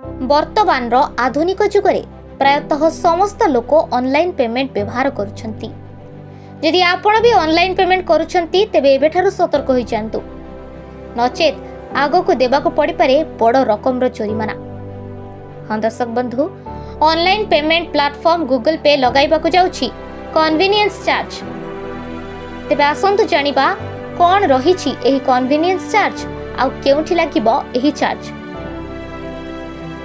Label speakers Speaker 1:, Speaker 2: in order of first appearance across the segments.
Speaker 1: वर्तमान आधुनिक जुगरे प्रायतः समस्त लोक ऑनलाइन पेमेंट व्यवहार करुछंती। यदि आपण भी ऑनलाइन पेमेंट करुछंती तेबे एबेठारु सतर्क होई जांतु, नचेत आगो देबाको पड़ी पारे बड़ रकम जोरिमाना। हाँ दर्शक बंधु, ऑनलाइन पेमेंट प्लेटफॉर्म गूगल पे लगाइबाकु जाउछि कन्वीनियंस चार्ज। तेबे आसंतु जानिबा कोन रहिछि एही कन्वीनियंस चार्ज आ केउठी लागिबो एही चार्ज।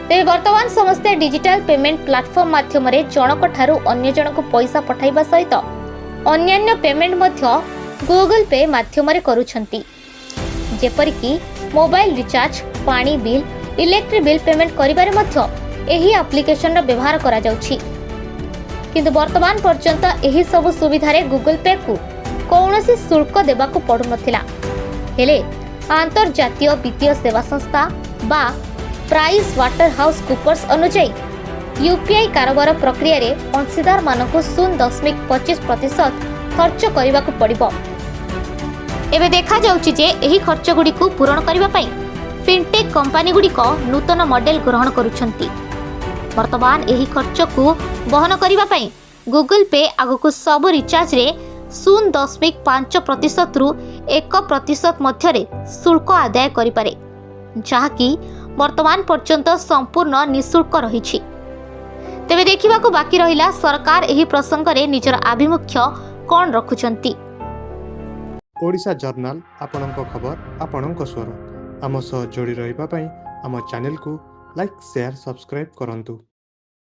Speaker 1: तेबे वर्तमान समस्ते डिजिटल पेमेंट प्लेटफॉर्म माध्यम रे जनक ठारू अन्य जनक पैसा पठाइबा सहित अन्यान्य पेमेंट मध्य गूगल पे माध्यम रे करूछंती, जेपरिक मोबाइल रिचार्ज, पानी बिल, इलेक्ट्रिक बिल पेमेंट करिबारे मध्य एही एप्लिकेशन रो व्यवहार करा जाउछि। किंतु वर्तमान पर्यंत एही सब सुविधा रे गूगल पे को कौनसी शुल्क देबाकू पड़ु नथिला। हेले अंतर्जातीय वित्तीय सेवा संस्था बा प्राइस वाटर हाउस कूपर्स अनुसार यूपीआई कारोबार प्रक्रिया रे अंशीदार मानकु 0.25% खर्च करिबाकू पड़िबो। एबे देखा जाउछि जे एही खर्च गुडी को पूरण करिबा पई फिनटेक कंपनी गुडी को नूतन मॉडल ग्रहण करूछंती। वर्तमान एही खर्च को वहन करिबा पई गूगल पे आगको सब रिचार्ज रे 0.5% रु 1% मध्य शुल्क आदाय करि पारे, जहाँकि वर्तमान पर्यंत संपूर्ण निःशुल्क रहिछि। तेबे देखिबा को बाकी रहिला सरकार एही प्रसंग रे निजर आभिमुख्य कोन रखुछंती।
Speaker 2: ओडिशा जर्नल आपणक खबर आपणक स्वर। आम सह जोड़ी रहिबा पई आम चैनल को लाइक शेयर सब्सक्राइब करंतु।